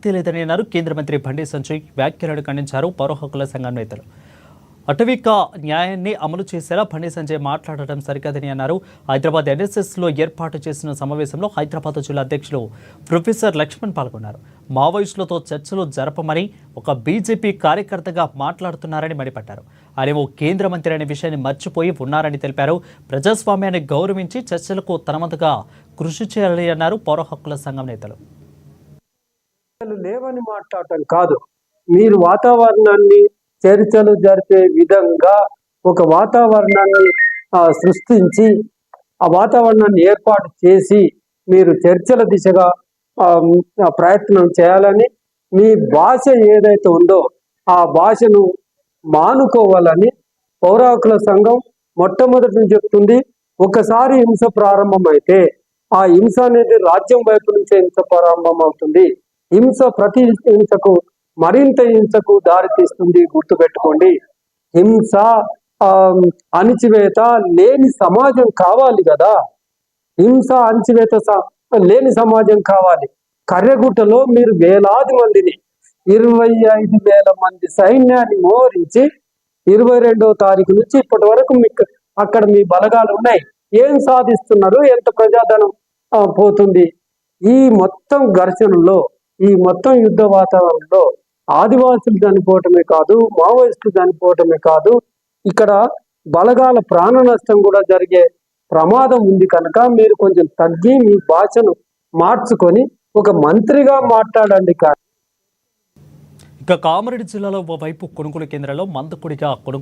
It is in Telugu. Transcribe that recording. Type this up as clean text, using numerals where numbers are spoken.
ప్రసక్తి లేదని అన్నారు. కేంద్ర మంత్రి బండి సంజయ్ వ్యాఖ్యలను ఖండించారు పౌర హక్కుల సంఘం నేతలు. అటవిక న్యాయాన్ని అమలు చేసేలా బండి సంజయ్ మాట్లాడటం సరికాదని అన్నారు. హైదరాబాద్ ఎన్ఎస్ఎస్లో ఏర్పాటు చేసిన సమావేశంలో హైదరాబాద్ జిల్లా అధ్యక్షులు ప్రొఫెసర్ లక్ష్మణ్ పాల్గొన్నారు. మావోయిస్టులతో చర్చలు జరపమని ఒక బీజేపీ కార్యకర్తగా మాట్లాడుతున్నారని మండిపడ్డారు. ఆయనేమో కేంద్ర మంత్రి అనే విషయాన్ని మర్చిపోయి ఉన్నారని తెలిపారు. ప్రజాస్వామ్యాన్ని గౌరవించి చర్చలకు తనవంతుగా కృషి చేయాలని అన్నారు పౌర హక్కుల సంఘం నేతలు. లేవని మాట్లాడటం కాదు, మీరు వాతావరణాన్ని చర్చలు జరిపే విధంగా ఒక వాతావరణాన్ని సృష్టించి ఆ వాతావరణాన్ని ఏర్పాటు చేసి మీరు చర్చల దిశగా ప్రయత్నం చేయాలని, మీ భాష ఏదైతే ఉందో ఆ భాషను మానుకోవాలని పౌర హక్కుల సంఘం మొట్టమొదటి నుంచి చెప్తుంది. ఒకసారి హింస ప్రారంభమైతే ఆ హింస అనేది రాజ్యం వైపు నుంచే హింస ప్రారంభం అవుతుంది. హింస ప్రతి హింసకు మరింత హింసకు దారితీస్తుంది. గుర్తుపెట్టుకోండి, హింస అణిచివేత లేని సమాజం కావాలి కదా. హింస అణిచివేత లేని సమాజం కావాలి. కర్రెగుట్టలో మీరు వేలాది మందిని 25,000 మంది సైన్యాన్ని మోహరించి 22వ తారీఖు నుంచి ఇప్పటి వరకు మీకు అక్కడ మీ బలగాలు ఉన్నాయి. ఏం సాధిస్తున్నారు? ఎంత ప్రజాధనం పోతుంది? ఈ మొత్తం ఘర్షణలో, ఈ మొత్తం యుద్ధ వాతావరణంలో ఆదివాసులు చనిపోవటమే కాదు, మావోయిస్టులు చనిపోవటమే కాదు, ఇక్కడ బలగాల ప్రాణ నష్టం కూడా జరిగే ప్రమాదం ఉంది. కనుక మీరు కొంచెం తగ్గి మీ భాషను మార్చుకొని ఒక మంత్రిగా మాట్లాడండి. ఇక కామారెడ్డి జిల్లాలో ఓవైపు కొనుగోలు కేంద్రాల్లో మందకుడిగా కొనుగోలు